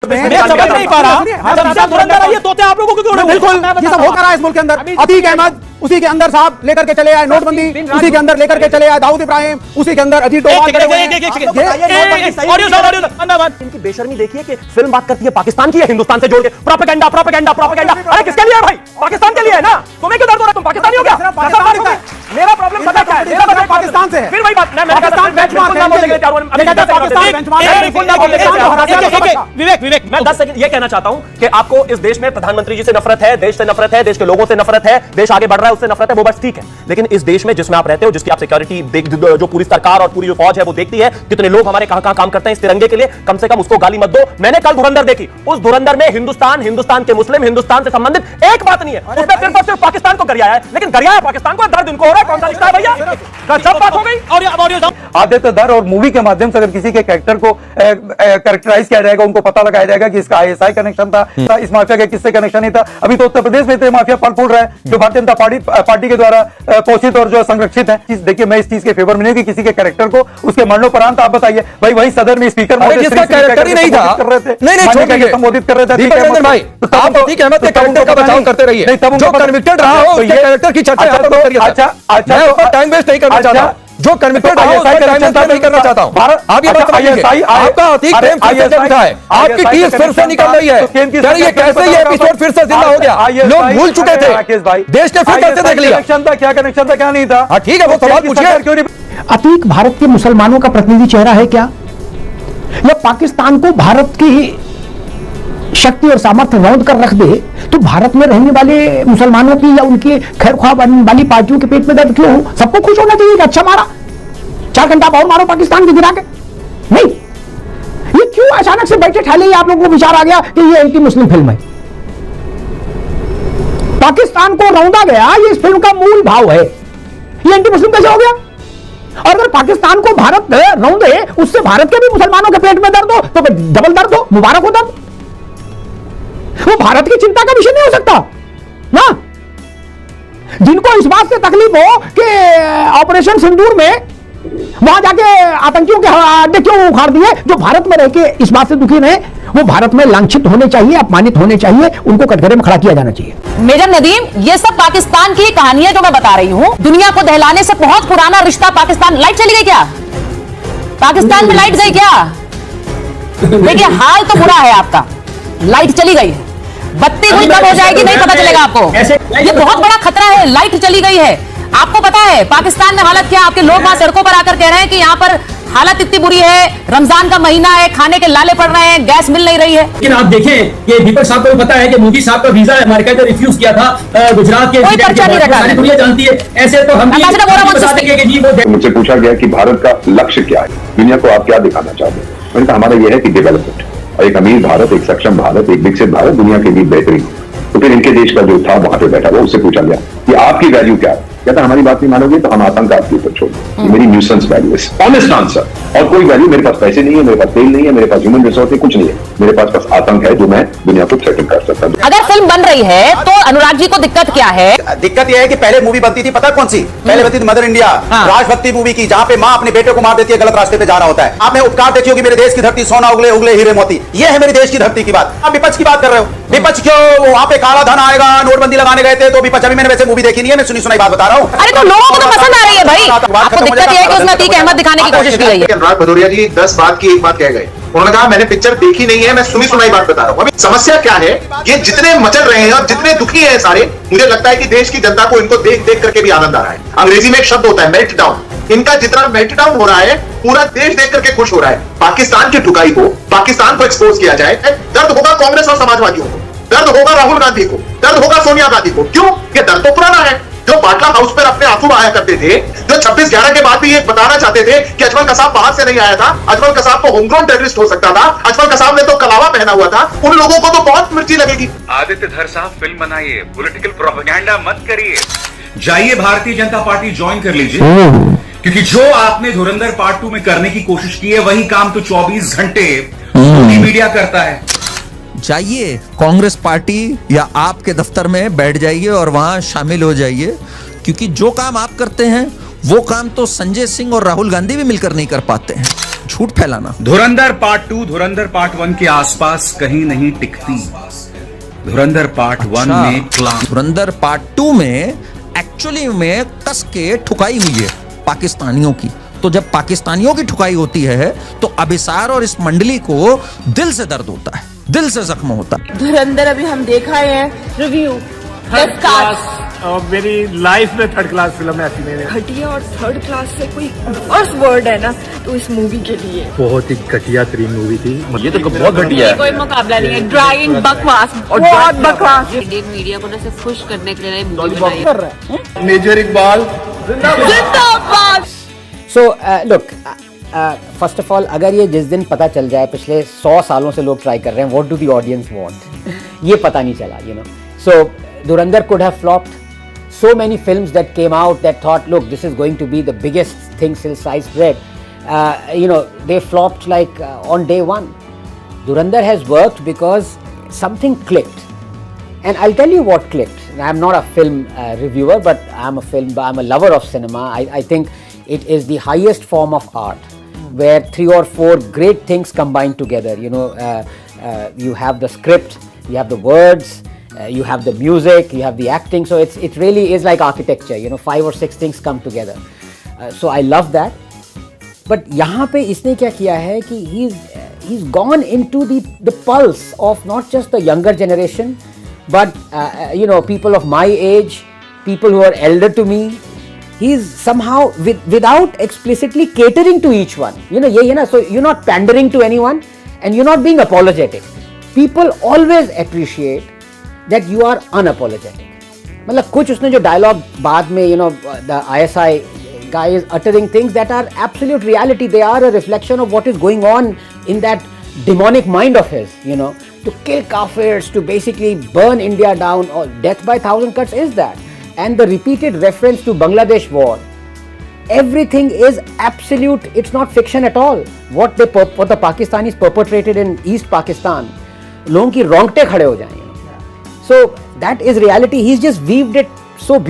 समझ नहीं पा रहा, आप लोगों को बिल्कुल ये सब होता रहा इस मुल्क के अंदर। अतीक अहमद उसी के अंदर साहब लेकर के चले आए नोटबंदी, उसी के अंदर लेकर के चले आए दाऊद इब्राहिम, उसी के अंदर अजीत डोभाल। इनकी बेशर्मी देखिए कि फिल्म बात करती है पाकिस्तान की है हिंदुस्तान से जोड़ के। प्रोपेगेंडा प्रोपेगेंडा प्रोपेगेंडा, अरे किसके लिए है भाई? पाकिस्तान के लिए है ना। तुम्हें क्यों दर्द हो रहा है? तुम पाकिस्तानी हो क्या? मेरा प्रॉब्लम पता क्या है? मेरा बजट पाकिस्तान से है। फिर वही बात, मैं पाकिस्तान बेंचमार्क है। विवेक मैं 10 सेकंड ये कहना चाहता हूं कि आपको इस देश में प्रधानमंत्री जी से नफरत है, देश से नफरत है, देश के लोगों से नफरत है, देश आगे बढ़ रहा है उससे नफरत है, वो बस ठीक है। लेकिन इस देश में जिसमें आप रहते हो, जिसकी आप सिक्योरिटी जो पूरी सरकार और पूरी जो फौज है वो देखती है, कितने लोग हमारे कहां काम करते हैं इस तिरंगे के लिए, कम से कम उसको गाली मत दो। मैंने कल धुरंधर देखी, उस धुरंधर में हिंदुस्तान के मुस्लिम, हिंदुस्तान से संबंधित एक बात नहीं है। उसमें सिर्फ और सिर्फ पाकिस्तान को गरियाया है, लेकिन गरियाया पाकिस्तान को, दर्द इनको हो रहा है। कौन सा रिश्ता है भैया? सब बात हो गई। और आदित्य धर और मूवी के माध्यम से अगर किसी के कैरेक्टर को कैरेक्टराइज किया जाएगा, उनको पता लगाया जाएगा कि इसका आईएसआई कनेक्शन था, इस माफिया का किससे कनेक्शन नहीं था। अभी तो उत्तर प्रदेश में इतने माफिया फल फूल रहा है जो भारतीय जनता पार्टी के द्वारा पोषित और जो संरक्षित है। देखिए मैं इस चीज के फेवर में नहीं हूं कि किसी के कैरेक्टर को उसके मरणोपरांत आप बताइए भाई, वही सदन में स्पीकर जिसका कैरेक्टर ही नहीं था संबोधित कर रहे थे। दीपक रंजन भाई, आप अतीक अहमद के कैरेक्टर का बचाव करते रहिए, जो कन्विक्टेड रहा हो उसके कैरेक्टर की चर्चा यहां पर करिए। अच्छा ऊपर टाइम वेस्ट नहीं करना चाहता, जो कन्विक्टेड रहा हो उसका टाइम वेस्ट नहीं करना चाहता हूं। आप ये बात समझिए, आपका अतीक प्रेम फिर से उठा है, आपकी टीम फिर से निकल रही है। ये कैसे ये एपिसोड फिर से जिंदा हो गया? लोग भूल चुके थे, देश ने फिर कैसे देख लिया? क्या कनेक्शन था क्या नहीं था? ठीक है वो सवाल पूछिए। क्यों नहीं? अतीक भारत के मुसलमानों का प्रतिनिधि चेहरा है क्या, या पाकिस्तान को भारत की शक्ति और सामर्थ्य रौंद कर रख दे तो भारत में रहने वाले मुसलमानों की या उनकी खैर ख्वाह वाली पार्टियों के पेट में दर्द क्यों हो? सबको खुश होना चाहिए कि अच्छा मारा, 4 घंटा और मारो पाकिस्तान को गिरा के। नहीं, ये क्यों अचानक से बैठे ठाले ही आप लोगों को विचार आ गया कि ये एंटी मुस्लिम फिल्म है? पाकिस्तान को रौंदा गया, ये इस फिल्म का मूल भाव है। ये एंटी मुस्लिम कैसे हो गया? और अगर पाकिस्तान को भारत रौंदे, उससे भारत के भी मुसलमानों के पेट में दर्द हो तो डबल दर्द हो, मुबारक हो दर्द। वो भारत की चिंता का विषय नहीं हो सकता ना। जिनको इस बात से तकलीफ हो कि ऑपरेशन सिंदूर में वहां जाके आतंकियों के अड्डे क्यों उखाड़ दिए, जो भारत में रह के इस बात से दुखी रहे, वो भारत में लांछित होने चाहिए, अपमानित होने चाहिए, उनको कटघरे में खड़ा किया जाना चाहिए। मेजर नदीम, ये सब पाकिस्तान की कहानी है जो मैं बता रही हूँ। दुनिया को दहलाने से बहुत पुराना रिश्ता पाकिस्तान। लाइट चली गई क्या? पाकिस्तान में लाइट गई क्या? देखिए हाल तो बुरा है आपका, लाइट चली गई है, बत्ती हुई कब हो जाएगी नहीं पता चलेगा आपको। ये बहुत बड़ा खतरा है, लाइट चली गई है। आपको पता है पाकिस्तान में हालत क्या? आपके लोग वहां सड़कों पर आकर कह रहे हैं कि यहाँ पर हालत इतनी बुरी है, रमजान का महीना है, खाने के लाले पड़ रहे हैं, गैस मिल नहीं रही है। लेकिन आप देखें ये दीपक साहब को भी पता है कि मोदी साहब का वीजा अमेरिका का रिफ्यूज किया था गुजरात के, कोई पर्चा नहीं रखा, सारी दुनिया जानती है। ऐसे तो हम मुझसे पूछा गया कि भारत का लक्ष्य क्या है, दुनिया को आप क्या दिखाना चाहते हैं? मैंने कहा हमारा यह है कि डेवलपमेंट, और एक अमीर भारत, एक सक्षम भारत, एक विकसित भारत दुनिया के लिए बेहतरीन। तो फिर इनके देश का जो था वहां पे बैठा हुआ, उससे पूछा गया कि आपकी वैल्यू क्या है? कहता हमारी बात नहीं मानोगे तो हम आतंक आपके ऊपर छोड़ दें। मेरी न्यूसेंस वैल्यू है, ऑनेस्ट आंसर। और कोई वैल्यू, मेरे पास पैसे नहीं है, मेरे पास तेल नहीं है, मेरे पास ह्यूमन रिसोर्स है, कुछ नहीं है, मेरे पास बस आतंक है जो मैं दुनिया को थ्रेटन कर सकता हूं। अगर फिल्म बन रही है तो अनुराग जी को दिक्कत क्या है? दिक्कत यह है कि पहले मूवी बनती थी, पता कौन सी? पहले बनती थी मदर इंडिया, राजभक्ति मूवी की, जहां पे मां अपने बेटे को मार देती है, गलत रास्ते पे जा रहा होता है। आपने उपकार देखी होगी, मेरे देश की धरती सोना उगले उगले हीरे मोती, ये है मेरे देश की धरती की बात। आप विपक्ष की बात कर रहे हो, विपक्ष क्यों? वहां पे काला धन आएगा, नोटबंदी लगाने गए थे तो विपक्ष। अभी मैंने वैसे मूवी देखी नहीं है, मैं सुनी सुनाई बात बता रहा हूं। अरे तो लोगों को तो पसंद आ रही है भाई, आपको दिक्कत यह है कि उसमें अतीक अहमद दिखाने की कोशिश की गई है। अनुराग भदौरिया जी 10 बात की एक बात कह गए, उन्होंने कहा मैंने पिक्चर देखी नहीं है, मैं सुनी सुनाई बात बता रहा हूं। अभी समस्या क्या है, ये जितने मचल रहे हैं और जितने दुखी हैं सारे, मुझे लगता है कि देश की जनता को इनको देख देख करके भी आनंद आ रहा है। अंग्रेजी में एक शब्द होता है मेल्ट डाउन, इनका जितना मेल्ट डाउन हो रहा है पूरा देश देख करके खुश हो रहा है। पाकिस्तान की ठुकाई को, पाकिस्तान को एक्सपोज किया जाए, दर्द होगा कांग्रेस और समाजवादियों को, दर्द होगा राहुल गांधी को, दर्द होगा सोनिया गांधी को। क्यों? ये दर्द तो पुराना है। जो बाटला हाउस पर अपने आंसू बहाया करते थे, जो 26/11 के बाद भी ये बताना चाहते थे कि अजमल कसाब बाहर से नहीं आया था, अजमल कसाब तो होमग्रोन टेररिस्ट हो सकता था, अजमल कसाब ने तो कलावा पहना हुआ था, उन लोगों को तो बहुत मिर्ची लगेगी। आदित्य धर साहब फिल्म बनाइए, पॉलिटिकल प्रोपेगेंडा मत करिए, जाइए भारतीय जनता पार्टी ज्वाइन कर लीजिए, क्योंकि जो आपने धुरंधर पार्ट 2 में करने की कोशिश की है वही काम तो 24 घंटे मीडिया करता है। जाइए कांग्रेस पार्टी या आपके दफ्तर में बैठ जाइए और वहां शामिल हो जाइए, क्योंकि जो काम आप करते हैं वो काम तो संजय सिंह और राहुल गांधी भी मिलकर नहीं कर पाते हैं। झूठ फैलाना। धुरंधर पार्ट 2 धुरंधर पार्ट 1 के आसपास कहीं नहीं टिकती। धुरंधर पार्ट 1 में धुरंधर पार्ट 2 में एक्चुअली में कस के ठुकाई हुई है पाकिस्तानियों की। तो जब पाकिस्तानियों की ठुकाई होती है तो अभिसार और इस मंडली को दिल से दर्द होता है, दिल से जख्म होता है। धुरंधर अभी हम देखा है रिव्यू और मेरी लाइफ में थर्ड क्लास फिल्म ऐसी नहीं है। घटिया और थर्ड क्लास से कोई वर्स वर्ड है ना तो इस मूवी के लिए बहुत ही घटिया तरीन मूवी थी। ये तो बहुत घटिया है, कोई मुकाबला नहीं है। ड्राई एंड बकवास, बहुत बकवास। इंडियन मीडिया को ना सिर्फ खुश करने के लिए मूवी बनाई है। मेजर इकबाल जिंदाबाद। So look, first of all अगर ये जिस दिन पता चल जाए पिछले 100 सालों से लोग ट्राई कर रहे हैं what do the audience want, ये पता नहीं चला, you know. So Dhurandhar could have flopped. So many films that came out that thought, look, this is going to be the biggest thing since sliced bread. They flopped like on day one. Dhurandhar has worked because something clicked. And I'll tell you what clicked. I'm not a film reviewer, but I'm a lover of cinema. I think it is the highest form of art, where 3 or 4 great things combine together. You have the script, you have the words, you have the music, you have the acting, so it really is like architecture, 5 or 6 things come together. So I love that. But यहाँ पे इसने क्या किया है कि he's gone into the pulse of not just the younger generation, but people of my age, people who are elder to me. He's somehow without explicitly catering to each one. So you're not pandering to anyone and you're not being apologetic. People always appreciate that you are unapologetic. मतलब कुछ उसने जो dialogue बाद में the ISI guy is uttering things that are absolute reality. They are a reflection of what is going on in that demonic mind of his. To kill kafirs, to basically burn India down, or death by 1,000 cuts is that. And the repeated reference to Bangladesh war. Everything is absolute. It's not fiction at all. What the Pakistanis perpetrated in East Pakistan, लोगों की रोंगटे खड़े हो जाएंगे. So that is reality. He's just weaved it so beautifully.